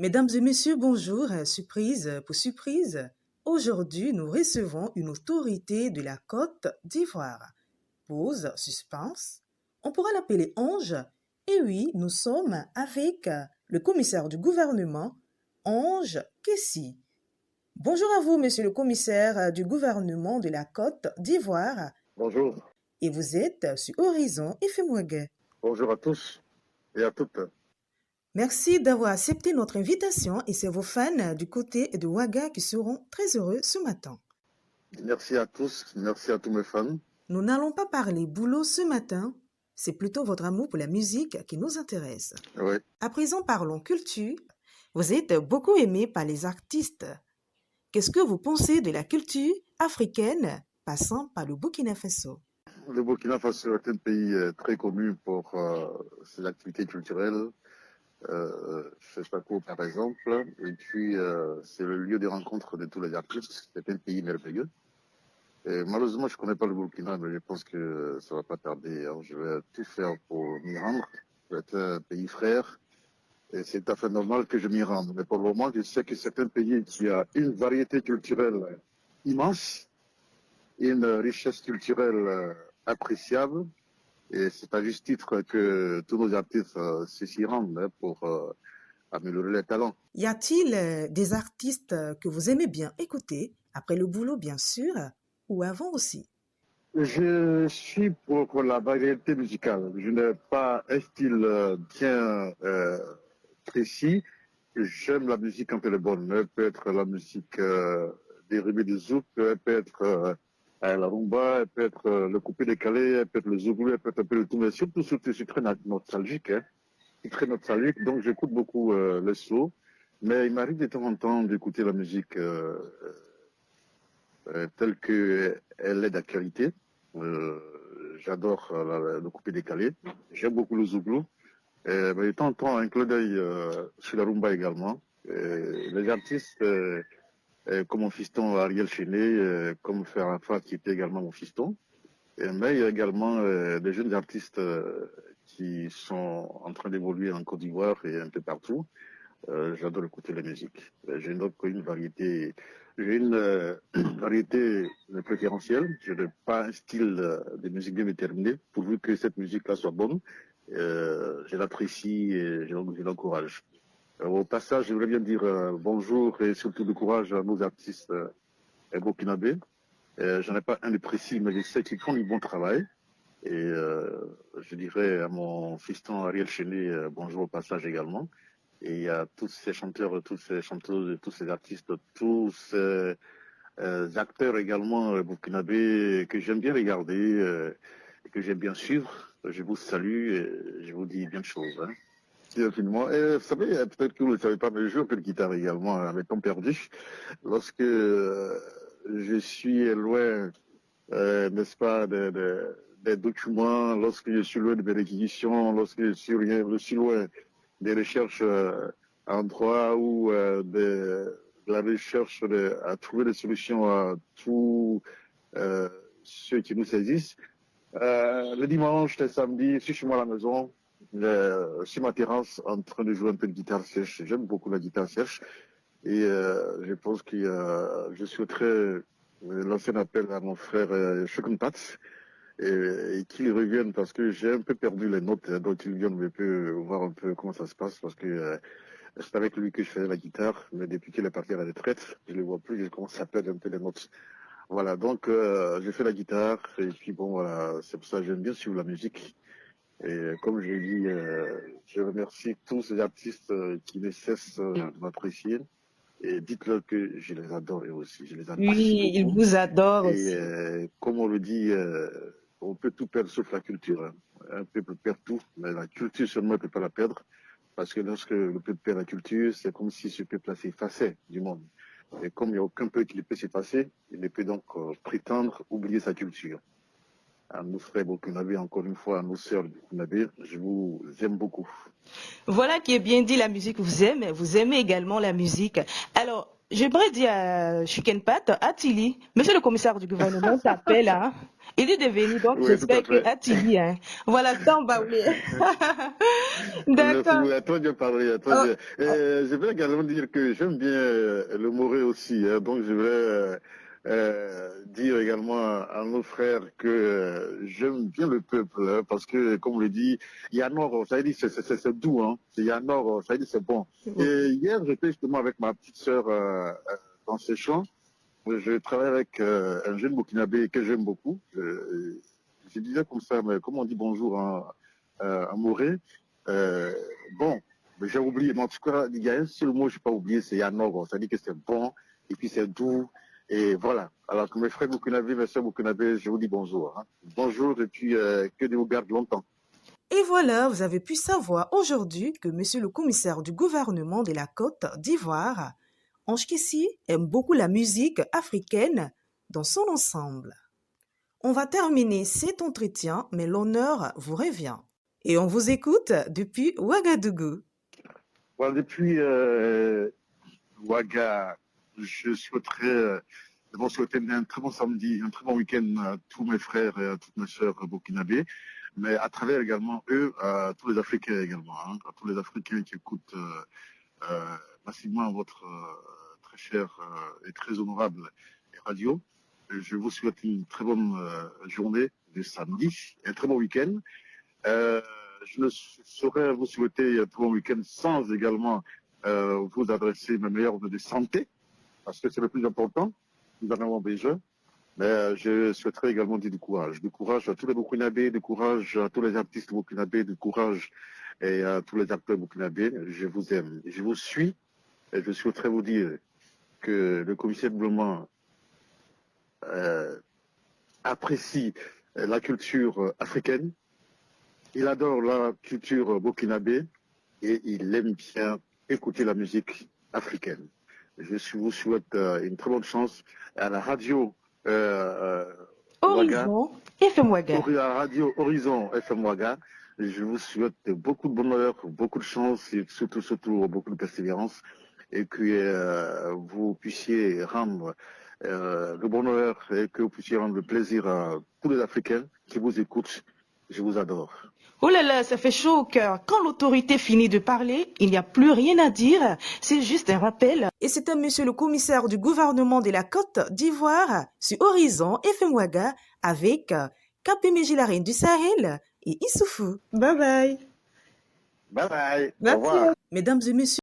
Mesdames et messieurs, bonjour. Surprise pour surprise. Aujourd'hui, nous recevons une autorité de la Côte d'Ivoire. Pause, suspense. On pourra l'appeler Ange. Et oui, nous sommes avec le commissaire du gouvernement, Ange Kessi. Bonjour à vous, monsieur le commissaire du gouvernement de la Côte d'Ivoire. Bonjour. Et vous êtes sur Horizon FM Ouaga. Bonjour à tous et à toutes. Merci d'avoir accepté notre invitation et c'est vos fans du côté de Ouaga qui seront très heureux ce matin. Merci à tous, merci à tous mes fans. Nous n'allons pas parler boulot ce matin, c'est plutôt votre amour pour la musique qui nous intéresse. Oui. À présent, parlons culture. Vous êtes beaucoup aimé par les artistes. Qu'est-ce que vous pensez de la culture africaine passant par le Burkina Faso? Le Burkina Faso est un pays très connu pour ses activités culturelles. Fespaco par exemple, et puis c'est le lieu de rencontre de tous les artistes. C'est un pays merveilleux. Et malheureusement, je ne connais pas le Burkina, mais je pense que ça ne va pas tarder. Alors, je vais tout faire pour m'y rendre. C'est un pays frère. Et c'est tout à fait normal que je m'y rende. Mais pour le moment, je sais que c'est un pays qui a une variété culturelle immense, une richesse culturelle appréciable. Et c'est à juste titre que tous nos artistes s'y rendent pour améliorer les talents. Y a-t-il des artistes que vous aimez bien écouter, après le boulot bien sûr, ou avant aussi? Je suis pour la variété musicale. Je n'ai pas un style bien précis. J'aime la musique quand elle est bonne. Elle peut être la musique dérivée du zouk, elle peut être la rumba, elle peut être le coupé décalé, elle peut être le zouglou, elle peut être un peu le tout. Mais surtout, je suis très nostalgique. Je suis très nostalgique, donc j'écoute beaucoup le slow. Mais il m'arrive de temps en temps d'écouter la musique telle qu'elle est d'actualité. J'adore le coupé décalé. J'aime beaucoup le zouglou. Mais de temps en temps, un clin d'œil sur la rumba également. Les artistes comme mon fiston Ariel Chenet, comme Ferrafat qui était également mon fiston. Mais il y a également des jeunes artistes qui sont en train d'évoluer en Côte d'Ivoire et un peu partout. J'adore écouter la musique. J'ai donc une variété, variété préférentielle. Je n'ai pas un style de musique bien déterminé, pourvu que cette musique-là soit bonne. Je l'apprécie et je l'encourage. Au passage, je voudrais bien dire bonjour et surtout du courage à nos artistes burkinabés. J'en ai pas un de précis, mais je sais qu'ils font du bon travail. Et je dirais à mon fiston Ariel Chenet, bonjour au passage également. Et à tous ces chanteurs, toutes ces chanteuses, tous ces artistes, tous ces acteurs également burkinabés que j'aime bien regarder et que j'aime bien suivre. Je vous salue et je vous dis bien de choses. Hein. Infiniment. Et vous savez, peut-être que vous ne le savez pas, mais je joue un peu de guitare également avec Tom Perdu. Lorsque je suis loin, n'est-ce pas, des documents, lorsque je suis loin de mes réquisitions, lorsque je suis loin des recherches en droit ou de la recherche à trouver des solutions à tous ceux qui nous saisissent. Le dimanche, le samedi, je suis chez moi à la maison, sur ma terrasse, en train de jouer un peu de guitare sèche. J'aime beaucoup la guitare sèche et je pense que je souhaiterais lancer un appel à mon frère Chokunpat et qu'il revienne parce que j'ai un peu perdu les notes, donc il vienne un peu voir un peu comment ça se passe parce que c'est avec lui que je faisais la guitare, mais depuis qu'il est parti à la retraite, je ne le vois plus, je commence à perdre un peu les notes. Voilà, donc j'ai fait la guitare et puis bon voilà, c'est pour ça que j'aime bien suivre la musique. Et comme je l'ai dit, je remercie tous ces artistes qui ne cessent de m'apprécier. Et dites-leur que je les adore eux aussi, je les apprécie Oui, il beaucoup. vous adore Et aussi. comme on le dit, on peut tout perdre sauf la culture. Hein. Un peuple perd tout, mais la culture seulement ne peut pas la perdre. Parce que lorsque le peuple perd la culture, c'est comme si ce peuple s'effaçait du monde. Et comme il n'y a aucun peuple qui ne peut s'effacer, il ne peut donc prétendre oublier sa culture. À nos frères burkinabés, encore une fois, à nos sœurs burkinabés, je vous aime beaucoup. Voilà qui est bien dit, la musique vous aime, vous aimez également la musique. Alors, J'aimerais dire à Chicken-Pat, Attili, monsieur le commissaire du gouvernement t'appelle, hein. Il dit de venir, donc Oui, tout à j'espère que fait. Attili, hein. Voilà, ça on va oublier. Merci D'accord. beaucoup. À toi de parler, à toi Oh, de... je vais également dire que j'aime bien le Moré aussi, hein. Donc je vais dire également à nos frères que j'aime bien le peuple, hein, parce que, comme on le dit, Yanor, ça veut dire c'est doux, hein. C'est Yanor, ça veut dire c'est bon. Et hier, j'étais justement avec ma petite sœur dans ces champs. Je travaille avec un jeune Burkinabé que j'aime beaucoup. Je disais comme ça, mais comment on dit bonjour en Moré? euh, Bon, mais j'ai oublié. Mais en tout cas, il y a un seul mot que je n'ai pas oublié, c'est Yanor. Ça dit que c'est bon, et puis c'est doux. Et voilà. Alors que mes frères Burkinabés, mes soeurs Burkinabés, je vous dis bonjour, hein. Bonjour, et puis que Dieu vous garde longtemps. et voilà, vous avez pu savoir aujourd'hui que monsieur le commissaire du gouvernement de la Côte d'Ivoire, Ange Kissi, aime beaucoup la musique africaine dans son ensemble. On va terminer cet entretien, mais l'honneur vous revient. Et on vous écoute depuis Ouagadougou. Voilà, depuis Ouaga, je souhaiterais d'abord souhaiter un très bon samedi, un très bon week-end à tous mes frères et à toutes mes sœurs burkinabés, mais à travers également eux, à tous les Africains également, hein, à tous les Africains qui écoutent massivement votre très chère et très honorable radio. Je vous souhaite une très bonne journée de samedi, un très bon week-end. Je ne saurais vous souhaiter un très bon week-end sans également vous adresser mes meilleurs vœux de santé, parce que c'est le plus important, nous en avons besoin. Mais je souhaiterais également dire du courage à tous les Burkinabés, du courage à tous les artistes burkinabés, du courage et à tous les acteurs burkinabés. Je vous aime, je vous suis, et je souhaiterais vous dire que le commissaire de gouvernement apprécie la culture africaine, il adore la culture burkinabé et il aime bien écouter la musique africaine. Vous souhaite une très bonne chance à la radio Ouaga, Horizon FM Ouaga. à la radio Horizon FM Ouaga. Je vous souhaite beaucoup de bonheur, beaucoup de chance et surtout beaucoup de persévérance et que vous puissiez rendre le bonheur et que vous puissiez rendre le plaisir à tous les Africains qui vous écoutent. Je vous adore. Oh là là, ça fait chaud au cœur. Quand l'autorité finit de parler, il n'y a plus rien à dire. C'est juste un rappel. Et c'était monsieur le commissaire du gouvernement de la Côte d'Ivoire sur Horizon FM Ouaga avec KPMG la reine du Sahel et Issoufou. Bye bye. Bye bye. Au Merci. revoir. Mesdames et messieurs,